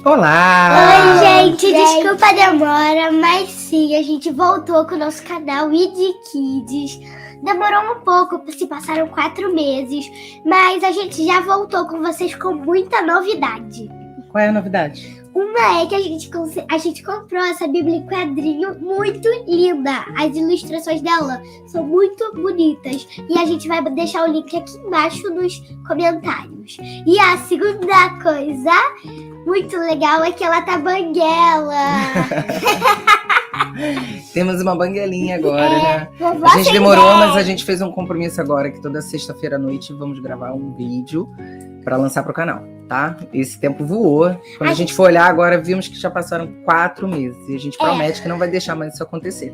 Olá! Oi, gente, desculpa a demora, mas sim, a gente voltou com o nosso canal ID Kids. Demorou um pouco, se passaram 4 meses, mas a gente já voltou com vocês com muita novidade. Qual é a novidade? Uma é que a gente comprou essa Bíblia em quadrinho muito linda. As ilustrações dela são muito bonitas. E a gente vai deixar o link aqui embaixo nos comentários. E a segunda coisa muito legal é que ela tá banguela. Temos uma banguelinha agora, né? Vovó A gente sem demorou, ideia. mas a gente fez um compromisso agora que toda sexta-feira à noite vamos gravar um vídeo para lançar pro canal, tá? Esse tempo voou. Quando a gente for olhar agora, vimos que já passaram 4 meses. E a gente promete que não vai deixar mais isso acontecer.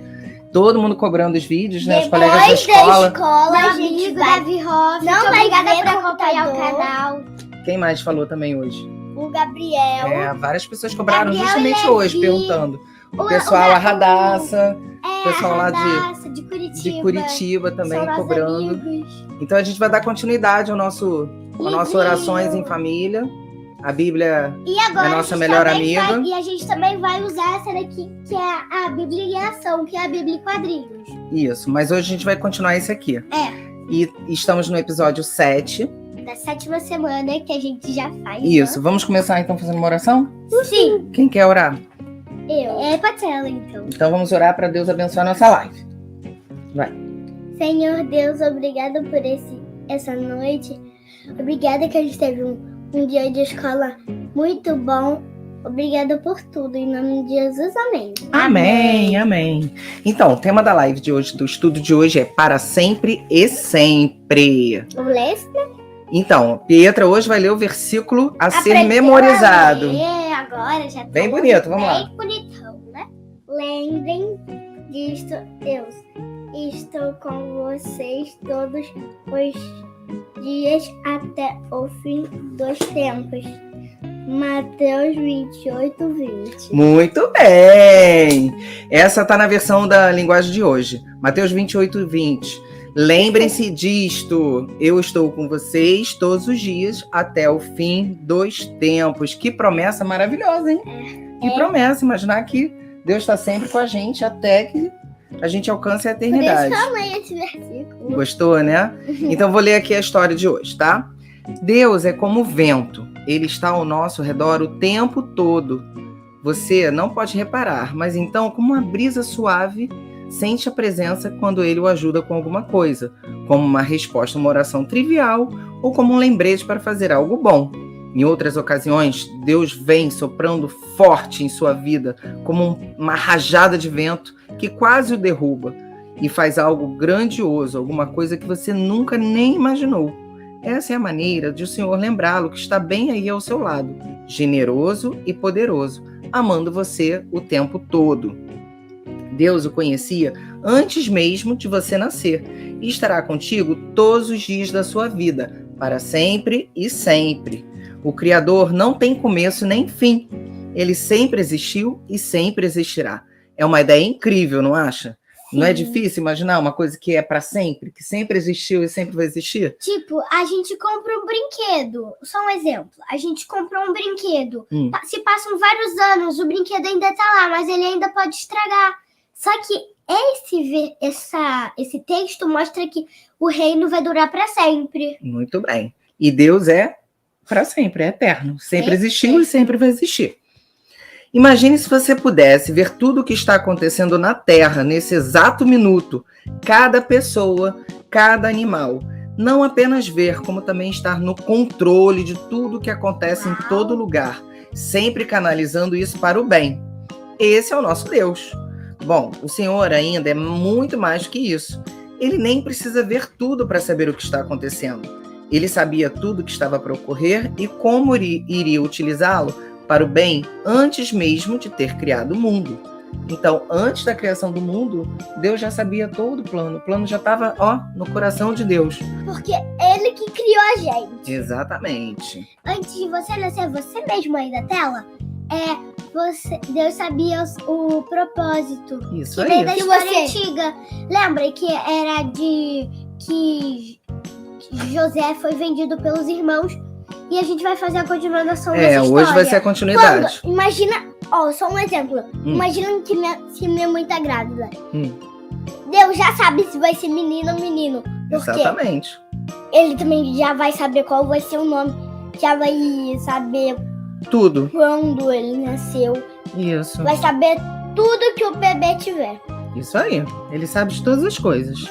Todo mundo cobrando os vídeos, né? Os colegas da escola. Meu amigo Davi Hoff, Não vai obrigada ver por acompanhar o computador. canal. Quem mais falou também hoje? O Gabriel. Várias pessoas cobraram Gabriel justamente Levi. hoje, perguntando. O pessoal, a Radassa, o pessoal lá de Curitiba. de Curitiba também São nossos cobrando. amigos. Então a gente vai dar continuidade ao nosso Orações em Família. A Bíblia E agora é a nossa gente melhor também amiga. E a gente também vai usar essa daqui, que é a Bíblia em ação, que é a Bíblia em quadrinhos. Isso, mas hoje a gente vai continuar esse aqui. E estamos no episódio 7. Da 7ª semana que a gente já faz. Isso, vamos começar então fazendo uma oração? Sim, Quem quer orar? eu. Pode ser ela, então. Então vamos orar para Deus abençoar a nossa live. Senhor Deus, obrigada por essa noite. Obrigada que a gente teve um dia de escola muito bom. Obrigada por tudo. Em nome de Jesus, amém. Amém, amém. Então, o tema da live de hoje, do estudo de hoje é para sempre e sempre. Vamos ler? Então, Pietra hoje vai ler o versículo a ser memorizado. Agora já tá Bem bonito, vamos lá. bem bonitão, né? Lembrem disto, Deus. Estou com vocês todos os dias até o fim dos tempos. Mateus 28, 20. Muito bem! Essa tá na versão da linguagem de hoje. Mateus 28, 20. Lembrem-se disto. Eu estou com vocês todos os dias até o fim dos tempos. Que promessa maravilhosa, hein? Que promessa. Imaginar que Deus está sempre com a gente até que a gente alcance a eternidade. Por isso que eu amei esse versículo. Gostou, né? Então vou ler aqui a história de hoje, tá? Deus é como o vento. Ele está ao nosso redor o tempo todo. Você não pode reparar, mas então, como uma brisa suave, sente a presença quando ele o ajuda com alguma coisa, como uma resposta a uma oração trivial ou como um lembrete para fazer algo bom. Em outras ocasiões, Deus vem soprando forte em sua vida, como uma rajada de vento que quase o derruba e faz algo grandioso, alguma coisa que você nunca nem imaginou. Essa é a maneira de o Senhor lembrá-lo que está bem aí ao seu lado, generoso e poderoso, amando você o tempo todo. Deus o conhecia antes mesmo de você nascer e estará contigo todos os dias da sua vida, para sempre e sempre. O Criador não tem começo nem fim. Ele sempre existiu e sempre existirá. É uma ideia incrível, não acha? Não é difícil imaginar uma coisa que é para sempre, que sempre existiu e sempre vai existir? Tipo, a gente compra um brinquedo. Só um exemplo. A gente comprou um brinquedo. Se passam vários anos, o brinquedo ainda tá lá, mas ele ainda pode estragar. Só que esse texto mostra que o reino vai durar para sempre. Muito bem. E Deus é para sempre, é eterno. Sempre existiu e sempre vai existir. Imagine se você pudesse ver tudo o que está acontecendo na Terra nesse exato minuto. Cada pessoa, cada animal. Não apenas ver, como também estar no controle de tudo o que acontece em todo lugar. Sempre canalizando isso para o bem. Esse é o nosso Deus. Bom, o Senhor ainda é muito mais do que isso. Ele nem precisa ver tudo para saber o que está acontecendo. Ele sabia tudo o que estava para ocorrer e como iria utilizá-lo para o bem antes mesmo de ter criado o mundo. Então, antes da criação do mundo, Deus já sabia todo o plano. O plano já estava, no coração de Deus. Porque ele que criou a gente. Exatamente. Antes de você nascer, você mesmo aí da tela, Deus sabia o propósito. Isso que veio aí. da história antiga. Lembra que era que José foi vendido pelos irmãos e a gente vai fazer a continuação dessa história. Hoje vai ser a continuidade. Imagina, só um exemplo. Imagina que se minha mãe tá grávida. Deus já sabe se vai ser menino ou menino. Porque Exatamente. ele também já vai saber qual vai ser o nome. Já vai saber Tudo. quando ele nasceu. Isso. Vai saber tudo que o bebê tiver. Isso aí. Ele sabe de todas as coisas.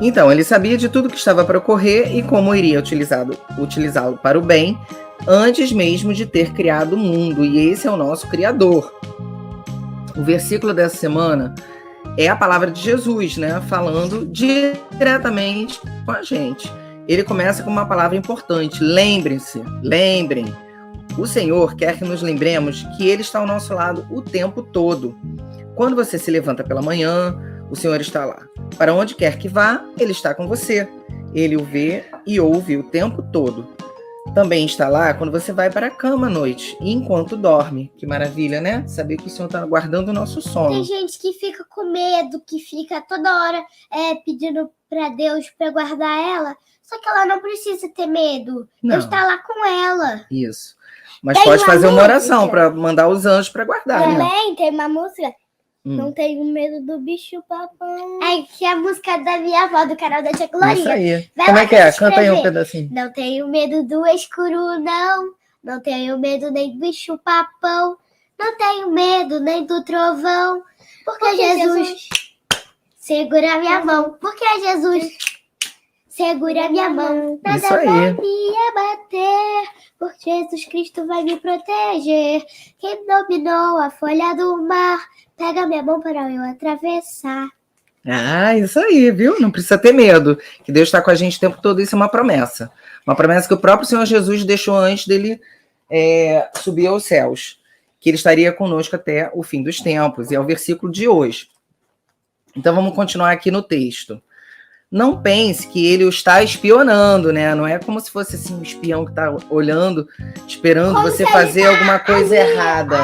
Então, ele sabia de tudo que estava para ocorrer e como iria utilizá-lo para o bem antes mesmo de ter criado o mundo. E esse é o nosso Criador. O versículo dessa semana é a palavra de Jesus, né? Falando diretamente com a gente. Ele começa com uma palavra importante. Lembrem. O Senhor quer que nos lembremos que Ele está ao nosso lado o tempo todo. Quando você se levanta pela manhã, o Senhor está lá. Para onde quer que vá, Ele está com você. Ele o vê e ouve o tempo todo. Também está lá quando você vai para a cama à noite e enquanto dorme. Que maravilha, né? Saber que o Senhor está guardando o nosso sono. Tem gente que fica com medo, que fica toda hora pedindo para Deus para guardar ela. Só que ela não precisa ter medo. Não. Deus está lá com ela. Isso. Mas pode fazer uma oração para mandar os anjos para guardar, né? Também tem uma música. Não tenho medo do bicho papão. Que é a música da minha avó, do canal da Tia Glorinha. Isso aí. Vai Como lá é que é? escrever. Canta aí um pedacinho. Não tenho medo do escuro, não. Não tenho medo nem do bicho papão. Não tenho medo nem do trovão. Porque Jesus segura minha mão. Porque Jesus segura minha mão. Nada Isso aí. vai me abater. Porque Jesus Cristo vai me proteger. Quem dominou a folha do mar, pega minha mão para eu atravessar. Isso aí, viu? Não precisa ter medo. Que Deus está com a gente o tempo todo. Isso é uma promessa. Uma promessa que o próprio Senhor Jesus deixou antes dele subir aos céus. Que ele estaria conosco até o fim dos tempos. E é o versículo de hoje. Então vamos continuar aqui no texto. Não pense que ele o está espionando, né? Não é como se fosse assim, um espião que está olhando, esperando Como você se fazer ele tá alguma coisa errada.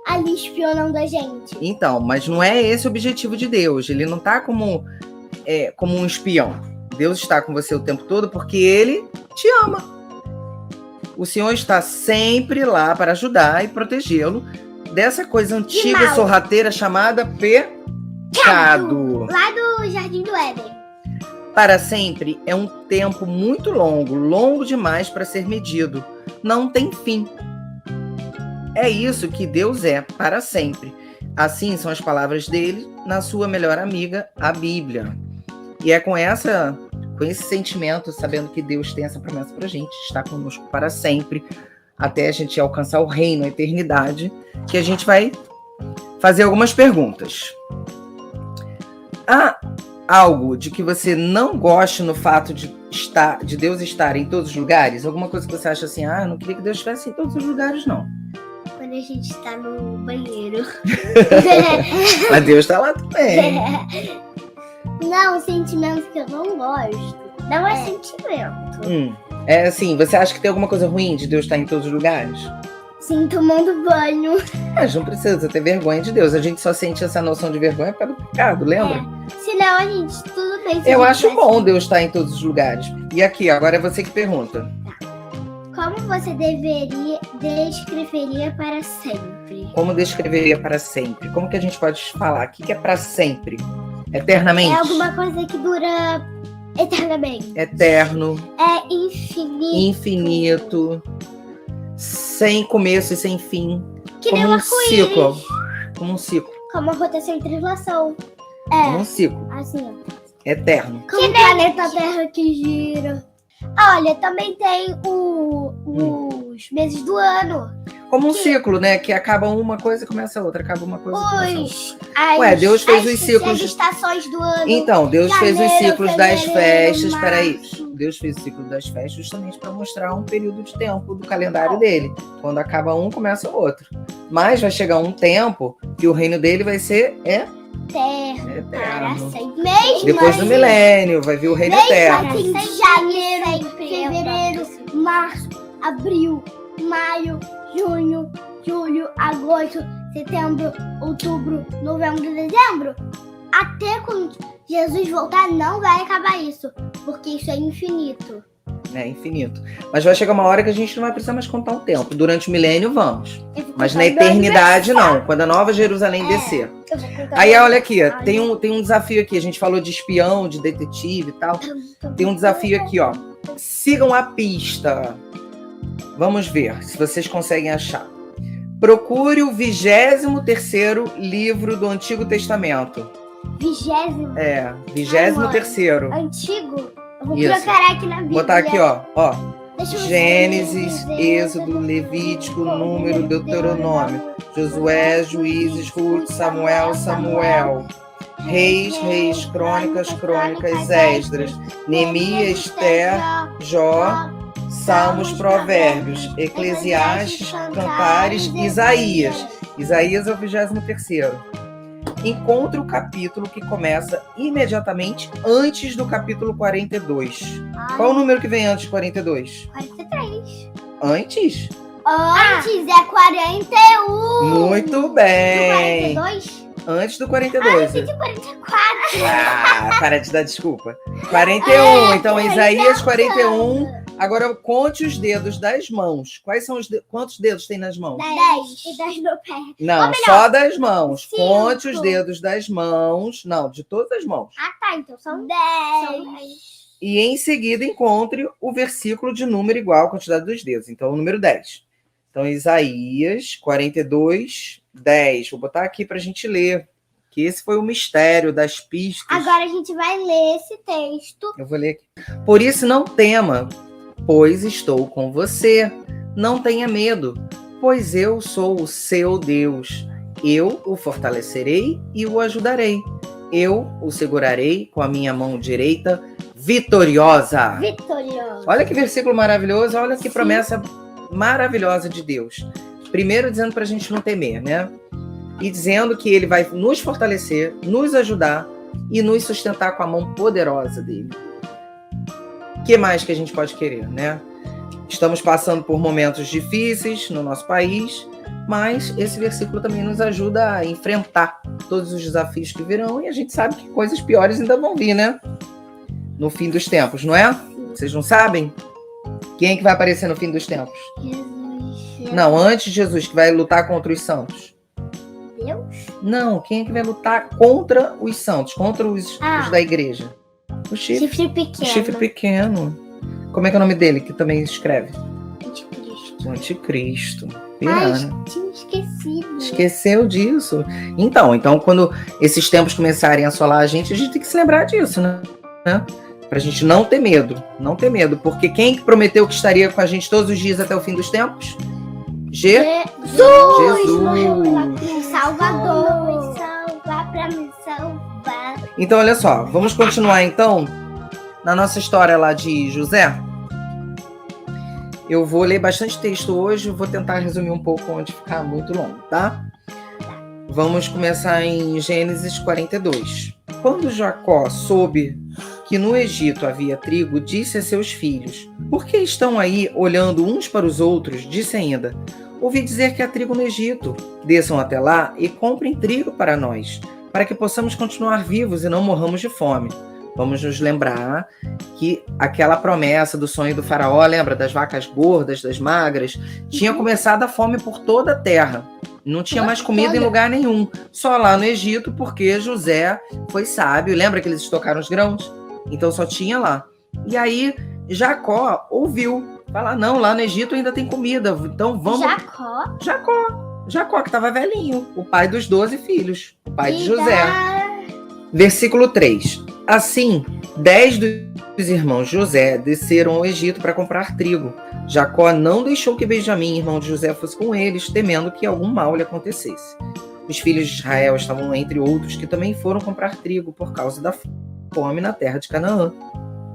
Ali espionando a gente. Então, mas não é esse o objetivo de Deus. Ele não está como um espião. Deus está com você o tempo todo porque Ele te ama. O Senhor está sempre lá para ajudar e protegê-lo dessa coisa antiga e sorrateira chamada pecado. Lá do Jardim do Éden. Para sempre é um tempo muito longo demais para ser medido. Não tem fim. É isso que Deus é, para sempre. Assim são as palavras dele na sua melhor amiga, a Bíblia. E é com esse sentimento, sabendo que Deus tem essa promessa para a gente, está conosco para sempre, até a gente alcançar o reino, a eternidade, que a gente vai fazer algumas perguntas. Há algo de que você não goste no fato de Deus estar em todos os lugares? Alguma coisa que você acha assim, eu não queria que Deus estivesse em todos os lugares, não. Quando a gente está no banheiro. Mas Deus está lá também. Não, sentimentos que eu não gosto. Não é sentimento. É assim, você acha que tem alguma coisa ruim de Deus estar em todos os lugares? Sim, tomando banho. Mas não precisa ter vergonha de Deus. A gente só sente essa noção de vergonha por causa do pecado, lembra? Senão a gente, tudo bem. Eu acho bom Deus estar em todos os lugares. E aqui, agora é você que pergunta. Como você descreveria para sempre? Como descreveria para sempre? Como que a gente pode falar? O que é para sempre? Eternamente? É alguma coisa que dura eternamente. Eterno. É infinito. Infinito. Sem começo e sem fim. Que como nem um arco-íris. ciclo. Como um ciclo. Como a rotação e translação. Como um ciclo. Assim, ó. Eterno. Como o planeta Terra que gira. Olha, também tem os meses do ano. Como um ciclo, né? Que acaba uma coisa e começa outra. Acaba uma coisa e começa outra. Ué, Deus fez os ciclos. As estações do ano. Então, Deus fez os ciclos das festas. março. Peraí. Deus fez o ciclo das festas justamente para mostrar um período de tempo do calendário dele. Quando acaba um, começa o outro. Mas vai chegar um tempo que o reino dele vai ser eterno. Para sempre. Mesmo Depois do milênio, vai vir o reino eterno. Assim, janeiro, fevereiro, março, abril, maio, junho, julho, agosto, setembro, outubro, novembro, dezembro. Até quando Jesus voltar, não vai acabar isso. Porque isso é infinito. É infinito. Mas vai chegar uma hora que a gente não vai precisar mais contar o tempo. Durante o milênio, vamos. Mas na eternidade, não. Quando a Nova Jerusalém descer. Aí, olha aqui, tem um desafio aqui. A gente falou de espião, de detetive e tal. Tem um desafio aqui, ó. Sigam a pista. Vamos ver se vocês conseguem achar. Procure o 23º livro do Antigo Testamento. 20º? É, 23º. Antigo? Eu vou Isso. procurar aqui na Bíblia. Vou botar aqui, ó. Deixa eu ver. Gênesis, Êxodo, Levítico, Número, Deuteronômio, Josué, Juízes, Ruth, Samuel, Reis, Crônicas, Esdras, Neemias, Esther, Jó, Salmos, Provérbios, Eclesiastes, Cantares, Isaías. Isaías é o 23º. Encontre o capítulo que começa imediatamente antes do capítulo 42. Qual o número que vem antes de 42? 43. Antes? Antes é 41. Muito bem. 42? Antes do 42. Antes de 44. Para de dar desculpa. 41. Então, Isaías 41. Agora, conte os dedos das mãos. Quais são quantos dedos tem nas mãos? 10. E 10 no pé. Não, só das mãos. 5. Conte os dedos das mãos. Não, de todas as mãos. Tá. Então são 10. E em seguida encontre o versículo de número igual à quantidade dos dedos. Então, o número 10. Então, Isaías 42, 10. Vou botar aqui para a gente ler. Que esse foi o mistério das pistas. Agora a gente vai ler esse texto. Eu vou ler aqui. Por isso não tema, pois estou com você. Não tenha medo, pois eu sou o seu Deus. Eu o fortalecerei e o ajudarei. Eu o segurarei com a minha mão direita vitoriosa. Vitorioso. Olha que versículo maravilhoso, olha que promessa maravilhosa de Deus. Primeiro dizendo para a gente não temer, né? E dizendo que ele vai nos fortalecer, nos ajudar e nos sustentar com a mão poderosa dele. O que mais que a gente pode querer, né? Estamos passando por momentos difíceis no nosso país, mas esse versículo também nos ajuda a enfrentar todos os desafios que virão, e a gente sabe que coisas piores ainda vão vir, né? No fim dos tempos, não é? Vocês não sabem? Quem é que vai aparecer no fim dos tempos? Jesus. Não, antes de Jesus, que vai lutar contra os santos. Deus? Não, quem é que vai lutar contra os santos, contra os da igreja? O Chifre pequeno. O chifre pequeno. Como é que é o nome dele, que também escreve? Anticristo. O Anticristo. Tinha esquecido. Esqueceu disso. Então, quando esses tempos começarem a assolar a gente tem que se lembrar disso, né? Pra gente não ter medo. Não ter medo. Porque quem prometeu que estaria com a gente todos os dias até o fim dos tempos? Jesus! Morreu pela cruz. Salvador. Salvar pra me salvar. Então, olha só. Vamos continuar, então, na nossa história lá de José. Eu vou ler bastante texto hoje. Vou tentar resumir um pouco onde ficar muito longo, tá? Vamos começar em Gênesis 42. Quando Jacó soube que no Egito havia trigo, disse a seus filhos: por que estão aí olhando uns para os outros? Disse ainda: ouvi dizer que há trigo no Egito. Desçam até lá e comprem trigo para nós, para que possamos continuar vivos e não morramos de fome. Vamos nos lembrar que aquela promessa do sonho do faraó, lembra das vacas gordas, das magras, tinha começado a fome por toda a terra. Não tinha mais comida em lugar nenhum, só lá no Egito, porque José foi sábio. Lembra que eles estocaram os grãos? Então só tinha lá. E aí Jacó ouviu falar: não, lá no Egito ainda tem comida, então vamos... Jacó, que estava velhinho, o pai dos 12 filhos, o pai de José. Versículo 3. Assim, 10 dos irmãos de José desceram ao Egito para comprar trigo. Jacó não deixou que Benjamim, irmão de José, fosse com eles, temendo que algum mal lhe acontecesse. Os filhos de Israel estavam entre outros que também foram comprar trigo por causa da fome na terra de Canaã.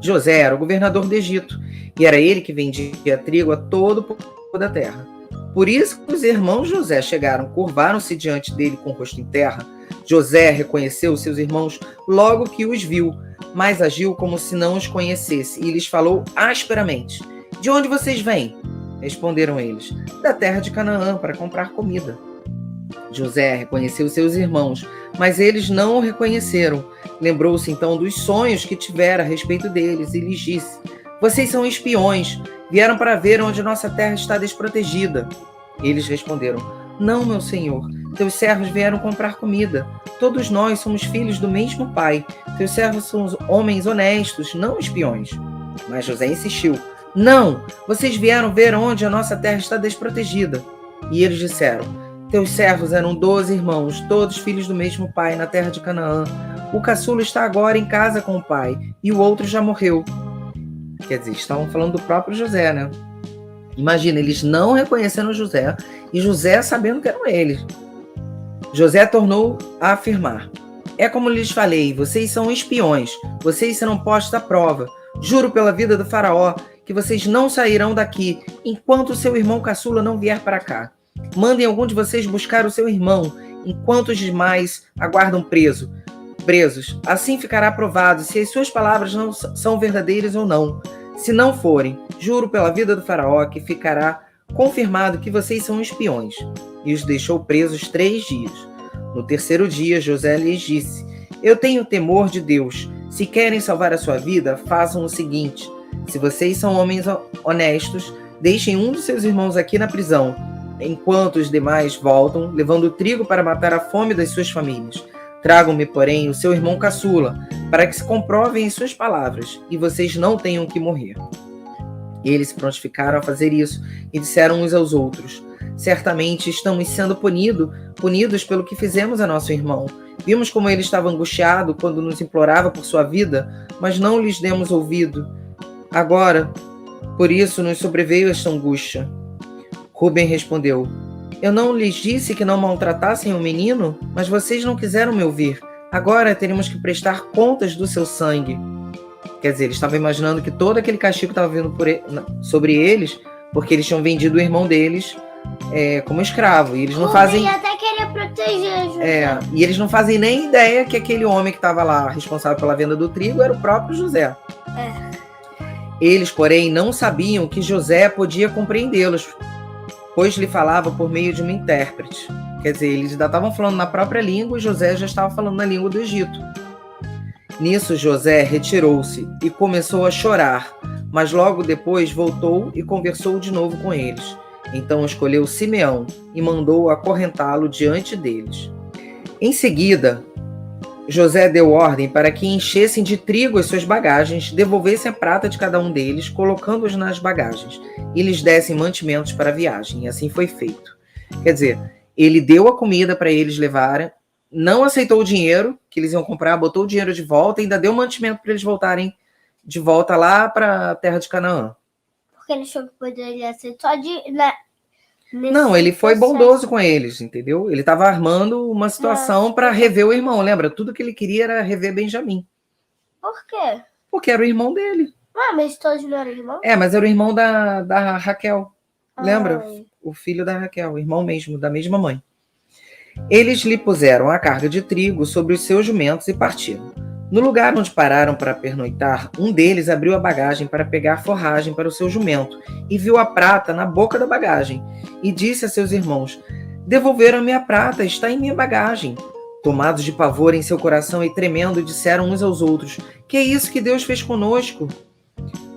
José era o governador do Egito, e era ele que vendia trigo a todo o povo da terra. Por isso que os irmãos de José chegaram, curvaram-se diante dele com o rosto em terra. José reconheceu seus irmãos logo que os viu, mas agiu como se não os conhecesse e lhes falou asperamente: de onde vocês vêm? Responderam eles: da terra de Canaã, para comprar comida. José reconheceu seus irmãos, mas eles não o reconheceram. Lembrou-se então dos sonhos que tivera a respeito deles e lhes disse: Vocês são espiões, vieram para ver onde nossa terra está desprotegida. Eles responderam: Não, meu senhor, teus servos vieram comprar comida. Todos nós somos filhos do mesmo pai. Teus servos são homens honestos, não espiões. Mas José insistiu: Não, vocês vieram ver onde a nossa terra está desprotegida. E eles disseram: Teus servos eram 12 irmãos, todos filhos do mesmo pai, na terra de Canaã. O caçula está agora em casa com o pai, e o outro já morreu. Quer dizer, estavam falando do próprio José, né? Imagina, eles não reconhecendo José, e José sabendo que eram eles. José tornou a afirmar: É como lhes falei, vocês são espiões, vocês serão postos à prova. Juro pela vida do faraó que vocês não sairão daqui enquanto o seu irmão caçula não vier para cá. Mandem algum de vocês buscar o seu irmão, enquanto os demais aguardam presos. Assim ficará provado se as suas palavras não são verdadeiras ou não. Se não forem, juro pela vida do faraó que ficará confirmado que vocês são espiões. E os deixou presos 3 dias. No terceiro dia, José lhes disse: Eu tenho temor de Deus. Se querem salvar a sua vida, façam o seguinte: se vocês são homens honestos, deixem um dos seus irmãos aqui na prisão, enquanto os demais voltam, levando trigo para matar a fome das suas famílias. Tragam-me, porém, o seu irmão caçula, para que se comprovem as suas palavras, e vocês não tenham que morrer. Eles se prontificaram a fazer isso, e disseram uns aos outros: Certamente estamos sendo punidos pelo que fizemos a nosso irmão. Vimos como ele estava angustiado quando nos implorava por sua vida, mas não lhes demos ouvido. Agora, por isso nos sobreveio esta angústia. Rúben respondeu: Eu não lhes disse que não maltratassem o menino, mas vocês não quiseram me ouvir. Agora teremos que prestar contas do seu sangue. Quer dizer, eles estavam imaginando que todo aquele castigo estava vindo sobre eles, porque eles tinham vendido o irmão deles como escravo. E eles não fazem. Até queria proteger José. E eles não fazem nem ideia que aquele homem que estava lá responsável pela venda do trigo era o próprio José. Eles, porém, não sabiam que José podia compreendê-los, pois lhe falava por meio de uma intérprete. Quer dizer, eles ainda estavam falando na própria língua e José já estava falando na língua do Egito. Nisso, José retirou-se e começou a chorar, mas logo depois voltou e conversou de novo com eles. Então escolheu Simeão e mandou acorrentá-lo diante deles. Em seguida, José deu ordem para que enchessem de trigo as suas bagagens, devolvessem a prata de cada um deles, colocando-os nas bagagens, e lhes dessem mantimentos para a viagem. E assim foi feito. Quer dizer, ele deu a comida para eles levarem, não aceitou o dinheiro que eles iam comprar, botou o dinheiro de volta e ainda deu mantimento para eles voltarem de volta lá para a terra de Canaã. Porque ele achou que poderia ser só de... Não, ele foi bondoso com eles, entendeu? Ele estava armando uma situação para rever o irmão, lembra? Tudo que ele queria era rever Benjamim. Por quê? Porque era o irmão dele. Mas todos não eram irmãos? Mas era o irmão da Raquel. Lembra? O filho da Raquel, o irmão mesmo, da mesma mãe. Eles lhe puseram a carga de trigo sobre os seus jumentos e partiram. No lugar onde pararam para pernoitar, um deles abriu a bagagem para pegar forragem para o seu jumento e viu a prata na boca da bagagem e disse a seus irmãos: Devolveram-me a prata, está em minha bagagem. Tomados de pavor em seu coração e tremendo, disseram uns aos outros: Que é isso que Deus fez conosco?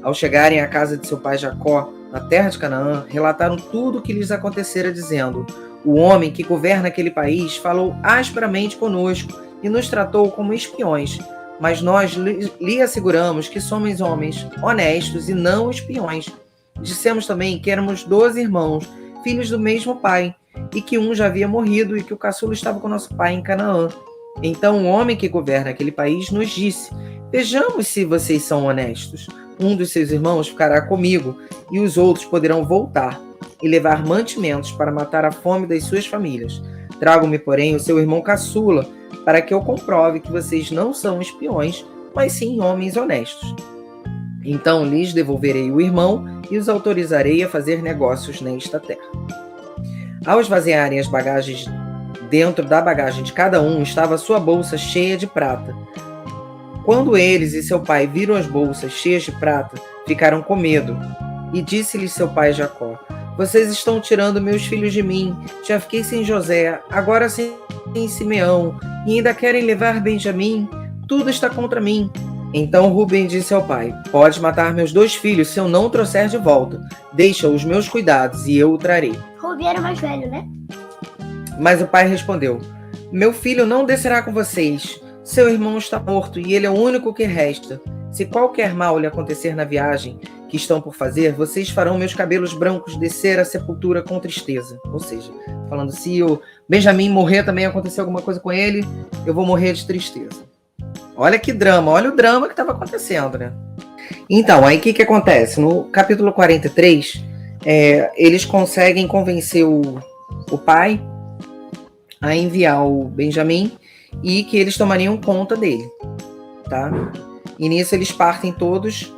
Ao chegarem à casa de seu pai Jacó, na terra de Canaã, relataram tudo o que lhes acontecera, dizendo: O homem que governa aquele país falou asperamente conosco e nos tratou como espiões. Mas nós lhe asseguramos que somos homens honestos e não espiões. Dissemos também que éramos 12 irmãos, filhos do mesmo pai, e que um já havia morrido e que o caçula estava com nosso pai em Canaã. Então o homem que governa aquele país nos disse: Vejamos se vocês são honestos. Um dos seus irmãos ficará comigo e os outros poderão voltar e levar mantimentos para matar a fome das suas famílias. Trago-me, porém, o seu irmão caçula, para que eu comprove que vocês não são espiões, mas sim homens honestos. Então lhes devolverei o irmão e os autorizarei a fazer negócios nesta terra. Ao esvaziarem as bagagens, dentro da bagagem de cada um estava a sua bolsa cheia de prata. Quando eles e seu pai viram as bolsas cheias de prata, ficaram com medo. E disse-lhes seu pai Jacó: Vocês estão tirando meus filhos de mim. Já fiquei sem José, agora sem Simeão, e ainda querem levar Benjamim? Tudo está contra mim. Então Rúben disse ao pai: pode matar meus 2 filhos se eu não o trouxer de volta. Deixa os meus cuidados e eu o trarei. Rubem era o mais velho, né? Mas o pai respondeu: meu filho não descerá com vocês. Seu irmão está morto e ele é o único que resta. Se qualquer mal lhe acontecer na viagem que estão por fazer, vocês farão meus cabelos brancos descer à sepultura com tristeza. Ou seja, falando, se o Benjamim morrer, também acontecer alguma coisa com ele, eu vou morrer de tristeza. Olha que drama, olha o drama que estava acontecendo, né? Então, aí o que acontece? No capítulo 43, eles conseguem convencer o pai a enviar o Benjamim e que eles tomariam conta dele, tá? E nisso eles partem todos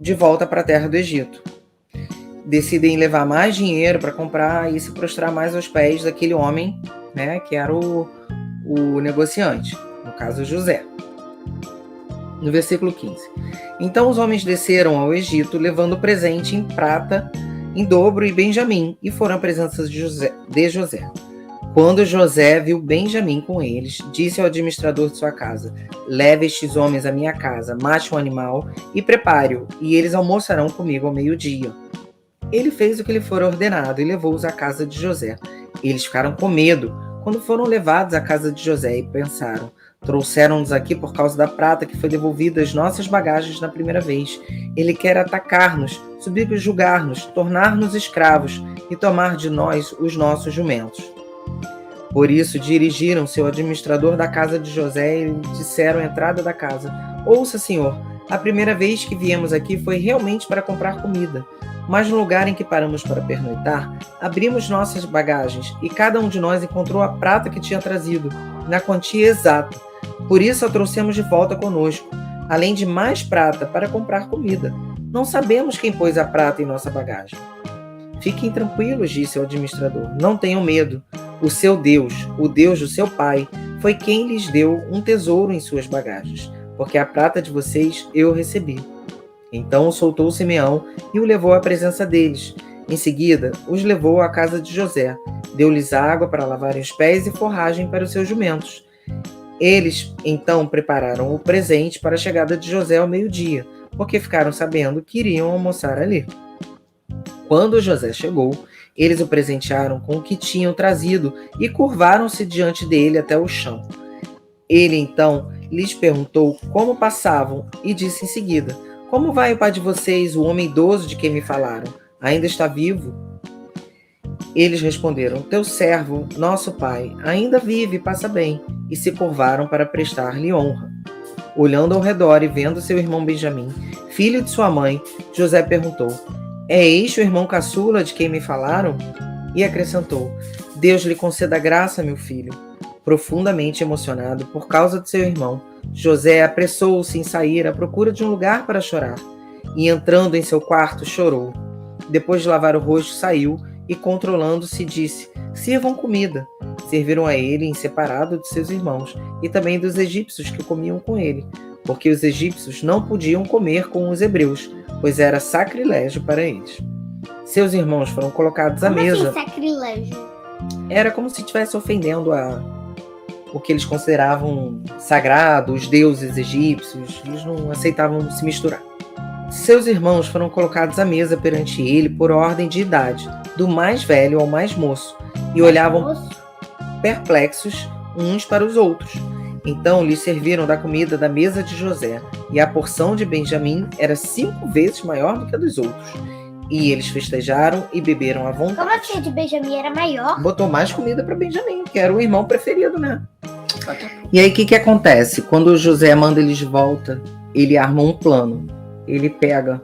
de volta para a terra do Egito. Decidem levar mais dinheiro para comprar e se prostrar mais aos pés daquele homem, né, que era o negociante, no caso José. No versículo 15. Então os homens desceram ao Egito, levando presente em prata, em dobro e Benjamim, e foram à presença de José. Quando José viu Benjamim com eles, disse ao administrador de sua casa: leve estes homens à minha casa, mate um animal e prepare-o, e eles almoçarão comigo ao meio-dia. Ele fez o que lhe fora ordenado e levou-os à casa de José. Eles ficaram com medo quando foram levados à casa de José e pensaram: trouxeram-nos aqui por causa da prata que foi devolvida às nossas bagagens na primeira vez. Ele quer atacar-nos, subjugar-nos, tornar-nos escravos e tomar de nós os nossos jumentos. Por isso dirigiram-se ao administrador da casa de José e disseram à entrada da casa: ouça, senhor, a primeira vez que viemos aqui foi realmente para comprar comida. Mas no lugar em que paramos para pernoitar, abrimos nossas bagagens e cada um de nós encontrou a prata que tinha trazido, na quantia exata. Por isso a trouxemos de volta conosco, além de mais prata para comprar comida. Não sabemos quem pôs a prata em nossa bagagem. Fiquem tranquilos, disse o administrador. Não tenham medo. O seu Deus, o Deus do seu pai, foi quem lhes deu um tesouro em suas bagagens, porque a prata de vocês eu recebi. Então soltou Simeão e o levou à presença deles. Em seguida, os levou à casa de José. Deu-lhes água para lavarem os pés e forragem para os seus jumentos. Eles, então, prepararam o presente para a chegada de José ao meio-dia, porque ficaram sabendo que iriam almoçar ali. Quando José chegou, eles o presentearam com o que tinham trazido e curvaram-se diante dele até o chão. Ele, então, lhes perguntou como passavam e disse em seguida: como vai o pai de vocês, o homem idoso de quem me falaram? Ainda está vivo? Eles responderam: teu servo, nosso pai, ainda vive e passa bem, e se curvaram para prestar-lhe honra. Olhando ao redor e vendo seu irmão Benjamim, filho de sua mãe, José perguntou: é este o irmão caçula de quem me falaram? E acrescentou: Deus lhe conceda graça, meu filho. Profundamente emocionado por causa de seu irmão, José apressou-se em sair à procura de um lugar para chorar. E entrando em seu quarto, chorou. Depois de lavar o rosto, saiu e, controlando-se, disse: sirvam comida. Serviram a ele em separado de seus irmãos e também dos egípcios que comiam com ele, porque os egípcios não podiam comer com os hebreus, pois era sacrilégio para eles. Seus irmãos foram colocados à mesa. Como assim, sacrilégio? Era como se estivesse ofendendo o que eles consideravam sagrado, os deuses egípcios. Eles não aceitavam se misturar. Seus irmãos foram colocados à mesa perante ele por ordem de idade, do mais velho ao mais moço, e olhavam perplexos uns para os outros. Então lhes serviram da comida da mesa de José, e a porção de Benjamim era 5 vezes maior do que a dos outros. E eles festejaram e beberam à vontade. Como assim, a de Benjamim era maior? Botou mais comida para Benjamim, que era o irmão preferido, né? E aí o que acontece? Quando o José manda eles de volta, ele arma um plano. Ele pega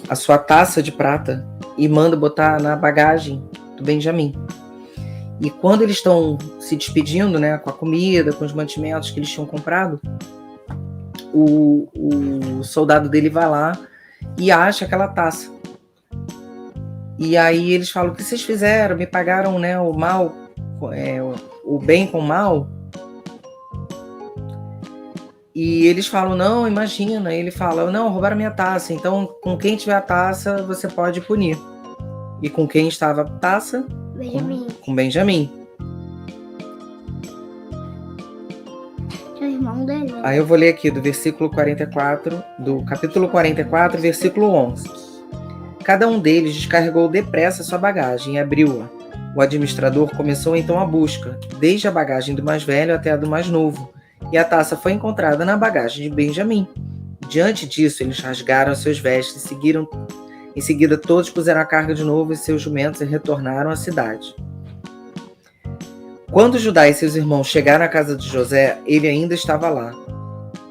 a sua taça de prata e manda botar na bagagem do Benjamim. E quando eles estão se despedindo, né, com a comida, com os mantimentos que eles tinham comprado, o soldado dele vai lá e acha aquela taça. E aí eles falam: o que vocês fizeram? Me pagaram, né, o mal, o bem com o mal? E eles falam: não, imagina. Ele fala: não, roubaram minha taça. Então, com quem tiver a taça, você pode punir. E com quem estava a taça? Benjamim. Com Benjamim. O irmão dele. Aí eu vou ler aqui do versículo 44, do capítulo 44, versículo 11. Cada um deles descarregou depressa sua bagagem e abriu-a. O administrador começou então a busca, desde a bagagem do mais velho até a do mais novo, e a taça foi encontrada na bagagem de Benjamim. Diante disso, eles rasgaram seus vestes e em seguida todos puseram a carga de novo em seus jumentos e retornaram à cidade. Quando Judá e seus irmãos chegaram à casa de José, ele ainda estava lá.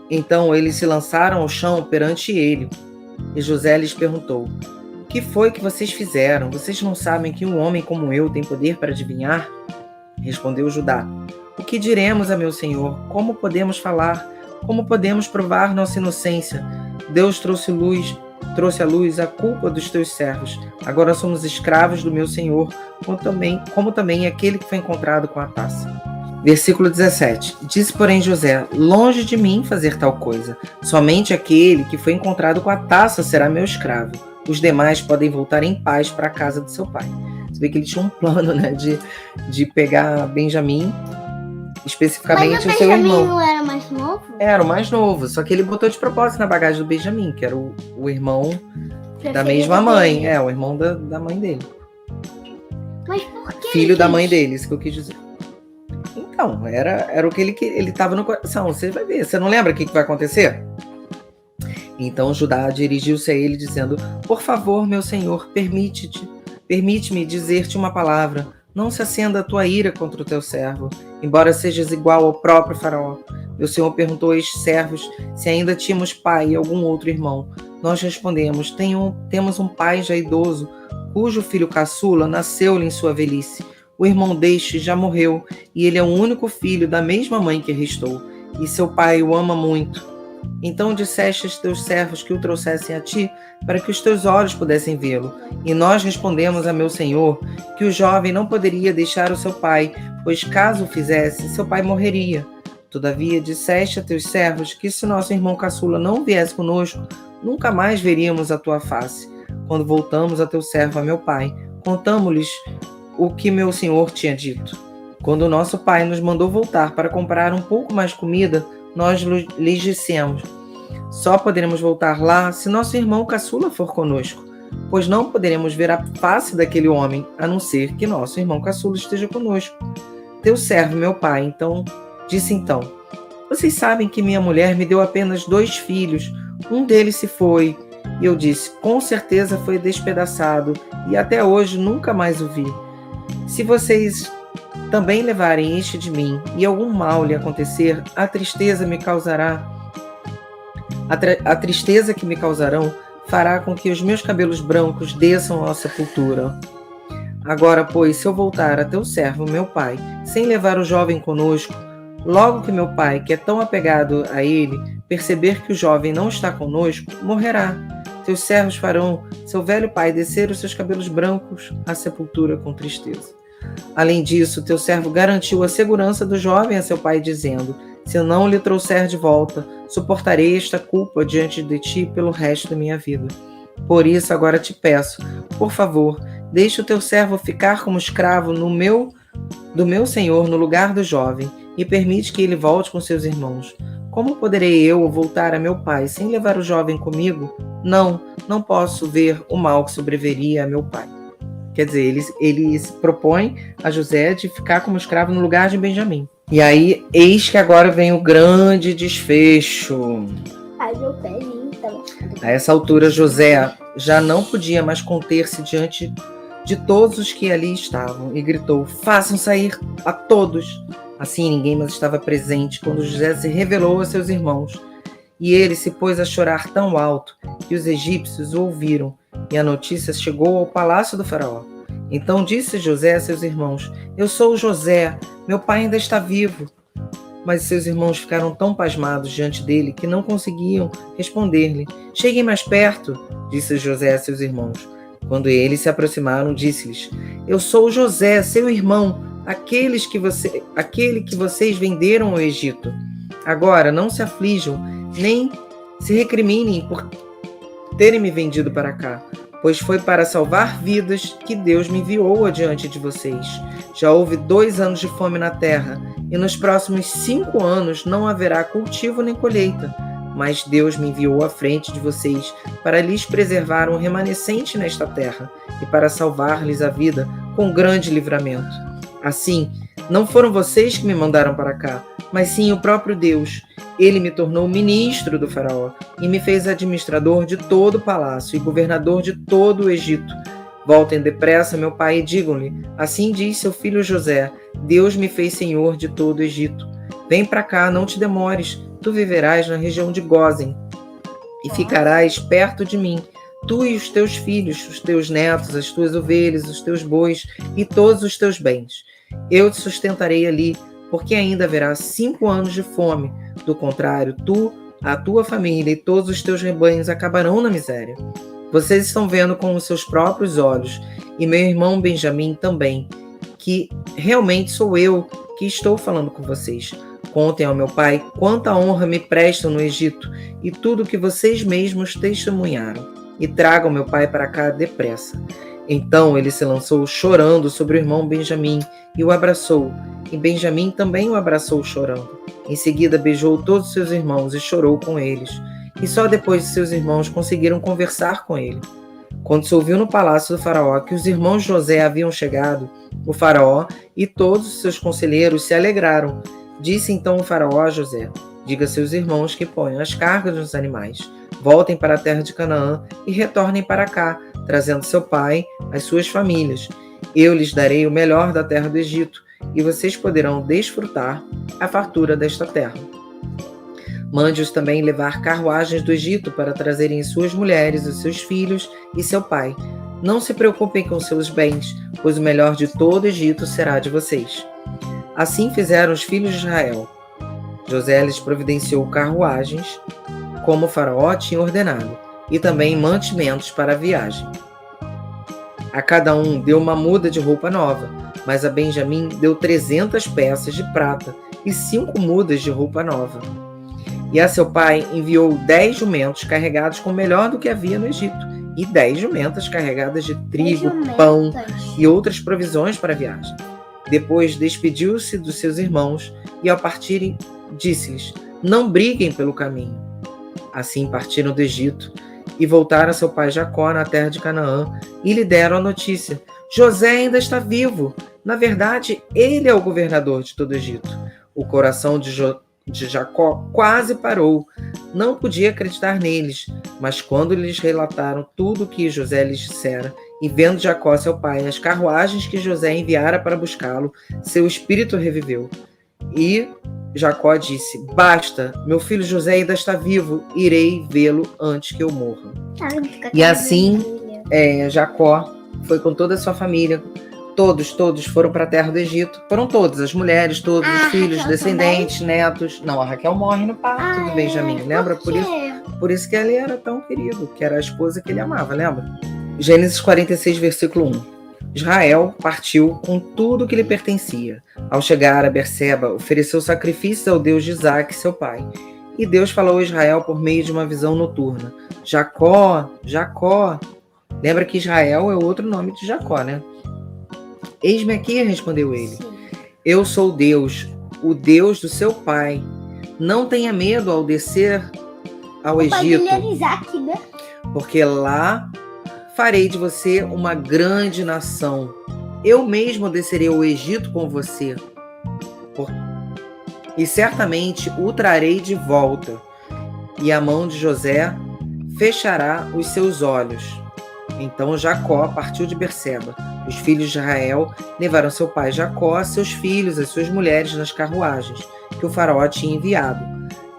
Então eles se lançaram ao chão perante ele, e José lhes perguntou: "O que foi que vocês fizeram? Vocês não sabem que um homem como eu tem poder para adivinhar?" Respondeu Judá: "O que diremos a meu senhor? Como podemos falar? Como podemos provar nossa inocência? Deus trouxe à luz a culpa dos teus servos. Agora somos escravos do meu senhor, como também aquele que foi encontrado com a taça." Versículo 17. Disse, porém, José: "Longe de mim fazer tal coisa. Somente aquele que foi encontrado com a taça será meu escravo. Os demais podem voltar em paz para a casa de seu pai." Você vê que ele tinha um plano, né, de pegar Benjamim, especificamente o seu irmão. Mas o Benjamim não era mais novo? Era o mais novo, só que ele botou de propósito na bagagem do Benjamim, que era o irmão da mesma mãe. O irmão da mãe dele. Mas por que? Filho da mãe dele, isso que eu quis dizer. Então, era o que ele estava no coração. Você vai ver. Você não lembra o que vai acontecer? Então Judá dirigiu-se a ele dizendo: "Por favor, meu senhor, permite-me dizer-te uma palavra. Não se acenda a tua ira contra o teu servo, embora sejas igual ao próprio faraó." Meu senhor perguntou a estes servos se ainda tínhamos pai e algum outro irmão. Nós respondemos: temos um pai já idoso, cujo filho caçula nasceu-lhe em sua velhice. O irmão deste já morreu, e ele é o único filho da mesma mãe que restou, e seu pai o ama muito. Então disseste aos teus servos que o trouxessem a ti, para que os teus olhos pudessem vê-lo. E nós respondemos a meu senhor que o jovem não poderia deixar o seu pai, pois caso o fizesse, seu pai morreria. Todavia disseste a teus servos que se nosso irmão caçula não viesse conosco, nunca mais veríamos a tua face. Quando voltamos a teu servo, a meu pai, contamo-lhes o que meu senhor tinha dito. Quando o nosso pai nos mandou voltar para comprar um pouco mais de comida, nós lhes dissemos: só poderemos voltar lá se nosso irmão caçula for conosco, pois não poderemos ver a face daquele homem, a não ser que nosso irmão caçula esteja conosco. Teu servo, meu pai, disse: vocês sabem que minha mulher me deu apenas 2 filhos, um deles se foi. E eu disse: com certeza foi despedaçado, e até hoje nunca mais o vi. Se vocês também levarem este de mim, e algum mal lhe acontecer, a tristeza que me causarão fará com que os meus cabelos brancos desçam à sepultura. Agora, pois, se eu voltar a teu servo, meu pai, sem levar o jovem conosco, logo que meu pai, que é tão apegado a ele, perceber que o jovem não está conosco, morrerá. Teus servos farão seu velho pai descer os seus cabelos brancos à sepultura com tristeza. Além disso, teu servo garantiu a segurança do jovem a seu pai, dizendo: se eu não lhe trouxer de volta, suportarei esta culpa diante de ti pelo resto da minha vida. Por isso, agora te peço, por favor, deixe o teu servo ficar como escravo do meu senhor no lugar do jovem, e permite que ele volte com seus irmãos. Como poderei eu voltar a meu pai sem levar o jovem comigo? Não posso ver o mal que sobreviria a meu pai. Quer dizer, ele se propõe a José de ficar como escravo no lugar de Benjamim. E aí, eis que agora vem o grande desfecho. Ai, meu pezinho tá machucado. A essa altura, José já não podia mais conter-se diante de todos os que ali estavam e gritou: façam sair a todos. Assim, ninguém mais estava presente quando José se revelou a seus irmãos. E ele se pôs a chorar tão alto que os egípcios o ouviram, e a notícia chegou ao palácio do faraó. Então disse José a seus irmãos: eu sou José, meu pai ainda está vivo. Mas seus irmãos ficaram tão pasmados diante dele que não conseguiam responder-lhe. Cheguem mais perto, disse José a seus irmãos. Quando eles se aproximaram, disse-lhes: eu sou José, seu irmão, aquele que vocês venderam ao Egito. Agora não se aflijam, nem se recriminem por terem me vendido para cá, pois foi para salvar vidas que Deus me enviou adiante de vocês. Já houve 2 anos de fome na terra, e nos próximos 5 anos não haverá cultivo nem colheita. Mas Deus me enviou à frente de vocês para lhes preservar um remanescente nesta terra e para salvar-lhes a vida com grande livramento. Assim, não foram vocês que me mandaram para cá, mas sim o próprio Deus. Ele me tornou ministro do faraó e me fez administrador de todo o palácio e governador de todo o Egito. Voltem depressa, meu pai, e digam-lhe, assim diz seu filho José, Deus me fez senhor de todo o Egito. Vem para cá, não te demores, tu viverás na região de Gósen e ficarás perto de mim, tu e os teus filhos, os teus netos, as tuas ovelhas, os teus bois e todos os teus bens. Eu te sustentarei ali, porque ainda haverá 5 anos de fome. Do contrário, tu, a tua família e todos os teus rebanhos acabarão na miséria. Vocês estão vendo com os seus próprios olhos, e meu irmão Benjamim também, que realmente sou eu que estou falando com vocês. Contem ao meu pai quanta honra me prestam no Egito e tudo que vocês mesmos testemunharam, e tragam meu pai para cá depressa. Então ele se lançou chorando sobre o irmão Benjamim e o abraçou, e Benjamim também o abraçou chorando. Em seguida beijou todos os seus irmãos e chorou com eles. E só depois de seus irmãos conseguiram conversar com ele. Quando se ouviu no palácio do faraó que os irmãos de José haviam chegado, o faraó e todos os seus conselheiros se alegraram. Disse então o faraó a José, diga a seus irmãos que ponham as cargas nos animais, voltem para a terra de Canaã e retornem para cá, trazendo seu pai, as suas famílias. Eu lhes darei o melhor da terra do Egito, e vocês poderão desfrutar a fartura desta terra. Mande-os também levar carruagens do Egito para trazerem suas mulheres, os seus filhos e seu pai. Não se preocupem com seus bens, pois o melhor de todo o Egito será de vocês. Assim fizeram os filhos de Israel. José lhes providenciou carruagens, como o faraó tinha ordenado, e também mantimentos para a viagem. A cada um deu uma muda de roupa nova, mas a Benjamim deu 300 peças de prata e 5 mudas de roupa nova. E a seu pai enviou 10 jumentos carregados com o melhor do que havia no Egito, e 10 jumentas carregadas de trigo, pão e outras provisões para a viagem. Depois despediu-se dos seus irmãos e, ao partirem, disse-lhes, não briguem pelo caminho. Assim partiram do Egito e voltaram a seu pai Jacó na terra de Canaã e lhe deram a notícia, José ainda está vivo. Na verdade, ele é o governador de todo o Egito. O coração de Jacó quase parou. Não podia acreditar neles, mas quando lhes relataram tudo o que José lhes dissera, e vendo Jacó, seu pai, as carruagens que José enviara para buscá-lo, seu espírito reviveu. E Jacó disse, basta, meu filho José ainda está vivo, irei vê-lo antes que eu morra. E assim, Jacó foi com toda a sua família, todos foram para a terra do Egito. Foram todas, as mulheres, todos os filhos, Raquel descendentes, netos. Não, a Raquel morre no parto do Benjamim, lembra? Por isso que ele era tão querido, que era a esposa que ele amava, lembra? Gênesis 46, versículo 1. Israel partiu com tudo que lhe pertencia. Ao chegar a Berseba, ofereceu sacrifícios ao Deus de Isaque, seu pai. E Deus falou a Israel por meio de uma visão noturna. Jacó, Jacó. Lembra que Israel é outro nome de Jacó, né? Eis-me aqui, respondeu ele. Eu sou Deus, o Deus do seu pai. Não tenha medo ao descer ao Egito, Isaac, né? porque lá farei de você uma grande nação. Eu mesmo descerei ao Egito com você, e certamente o trarei de volta, e a mão de José fechará os seus olhos. Então Jacó partiu de Berseba. Os filhos de Israel levaram seu pai Jacó, seus filhos, as suas mulheres nas carruagens que o faraó tinha enviado.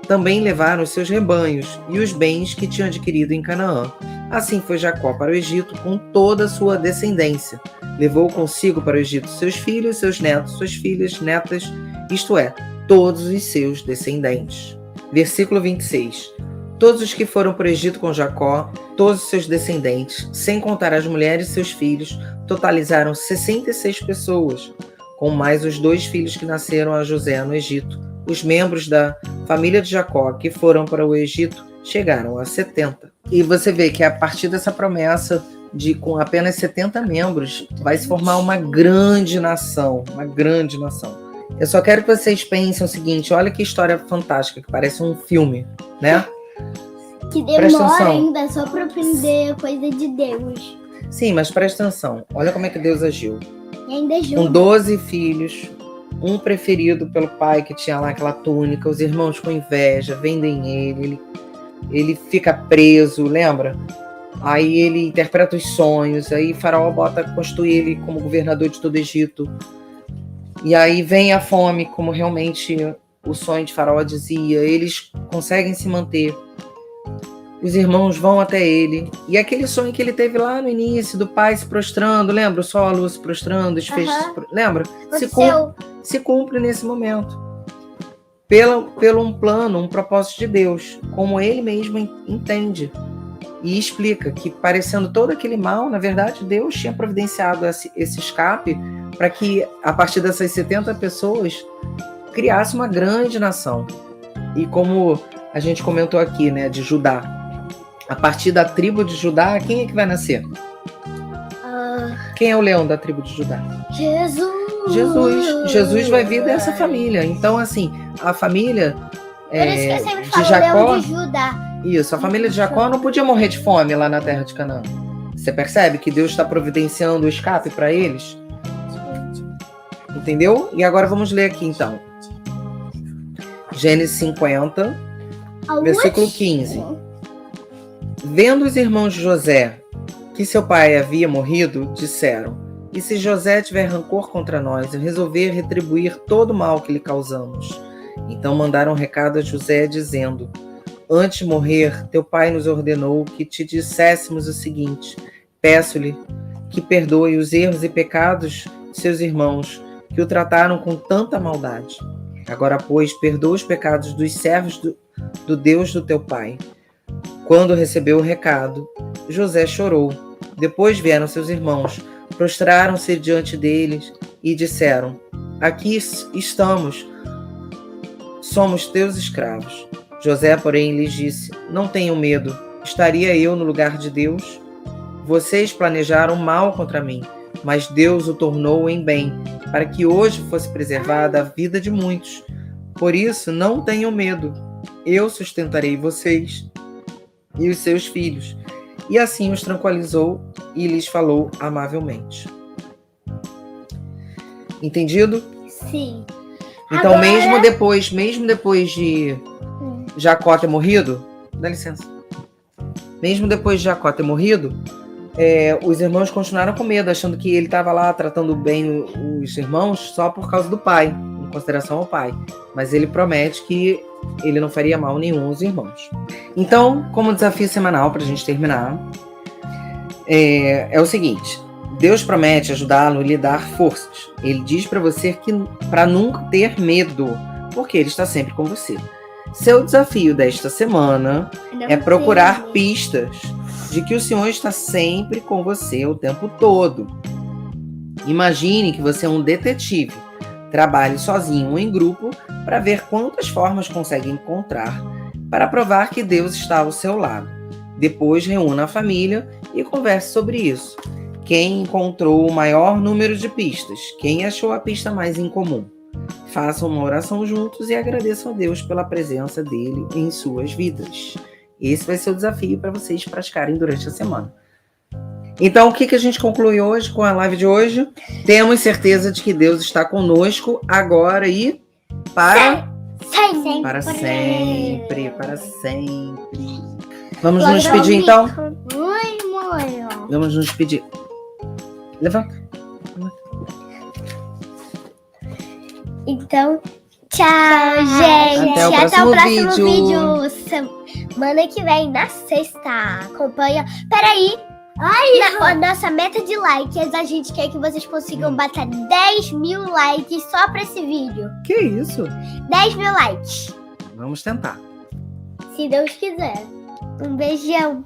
Também levaram os seus rebanhos e os bens que tinham adquirido em Canaã. Assim foi Jacó para o Egito com toda a sua descendência. Levou consigo para o Egito seus filhos, seus netos, suas filhas, netas, isto é, todos os seus descendentes. Versículo 26. Todos os que foram para o Egito com Jacó, todos os seus descendentes, sem contar as mulheres e seus filhos, totalizaram 66 pessoas, com mais os 2 filhos que nasceram a José no Egito. Os membros da família de Jacó que foram para o Egito chegaram a 70. E você vê que a partir dessa promessa de com apenas 70 membros, vai se formar uma grande nação, uma grande nação. Eu só quero que vocês pensem o seguinte, olha que história fantástica, que parece um filme, né? Que Presta demora atenção. ainda só pra aprender coisa de Deus. Sim, mas presta atenção, olha como é que Deus agiu. E ainda Com ajuda. 12 filhos, um preferido pelo pai que tinha lá aquela túnica, os irmãos com inveja, vendem ele fica preso, lembra? Aí ele interpreta os sonhos, aí Faraó constitui ele como governador de todo o Egito. E aí vem a fome, como realmente o sonho de Faraó dizia, eles conseguem se manter. Os irmãos vão até ele. E aquele sonho que ele teve lá no início, do pai se prostrando, lembra? O sol, a luz se prostrando, os feixes, lembra? Se cumpre nesse momento. Pelo um plano, um propósito de Deus, como ele mesmo entende. E explica que, parecendo todo aquele mal, na verdade, Deus tinha providenciado esse escape para que, a partir dessas 70 pessoas, criasse uma grande nação. E como a gente comentou aqui, né, de Judá, a partir da tribo de Judá, quem é que vai nascer? Quem é o leão da tribo de Judá? Jesus vai vir dessa família. Então, assim, a família Por isso que eu sempre de falo Jacó... leão de Judá. Isso, a família de Jacó não podia morrer de fome lá na terra de Canaã. Você percebe que Deus está providenciando o escape para eles? Entendeu? E agora vamos ler aqui, então. Gênesis 50, versículo 15. Vendo os irmãos de José que seu pai havia morrido, disseram: e se José tiver rancor contra nós e resolver retribuir todo o mal que lhe causamos? Então mandaram um recado a José, dizendo: antes de morrer, teu pai nos ordenou que te disséssemos o seguinte: peço-lhe que perdoe os erros e pecados de seus irmãos, que o trataram com tanta maldade. Agora, pois, perdoa os pecados dos servos do Deus do teu pai. Quando recebeu o recado, José chorou. Depois vieram seus irmãos, prostraram-se diante deles e disseram: aqui estamos, somos teus escravos. José, porém, lhes disse: não tenham medo, estaria eu no lugar de Deus? Vocês planejaram mal contra mim, mas Deus o tornou em bem, para que hoje fosse preservada a vida de muitos. Por isso, não tenham medo, eu sustentarei vocês e os seus filhos. E assim os tranquilizou e lhes falou amavelmente. Entendido? Sim. Então, Agora... mesmo depois de Jacó ter morrido, dá licença. Mesmo depois de Jacó ter morrido, os irmãos continuaram com medo, achando que ele estava lá tratando bem os irmãos só por causa do pai, em consideração ao pai. Mas ele promete que ele não faria mal nenhum aos irmãos. Então, como desafio semanal, para a gente terminar, é o seguinte: Deus promete ajudá-lo e lhe dar forças. Ele diz para você que para nunca ter medo, porque ele está sempre com você. Seu desafio desta semana é procurar pistas de que o Senhor está sempre com você o tempo todo. Imagine que você é um detetive. Trabalhe sozinho ou em grupo para ver quantas formas consegue encontrar para provar que Deus está ao seu lado. Depois reúna a família e converse sobre isso. Quem encontrou o maior número de pistas? Quem achou a pista mais incomum? Façam uma oração juntos e agradeçam a Deus pela presença dele em suas vidas. Esse vai ser o desafio para vocês praticarem durante a semana. Então, o que a gente conclui hoje com a live de hoje? Temos certeza de que Deus está conosco agora e para sempre. Vamos nos pedir, então? Vamos nos pedir. Levanta. Então, tchau, gente. Até o próximo vídeo. Semana que vem, na sexta. Acompanha. Peraí. A nossa meta de likes, a gente quer que vocês consigam bater 10 mil likes só pra esse vídeo. Que isso? 10 mil likes. Vamos tentar. Se Deus quiser. Um beijão.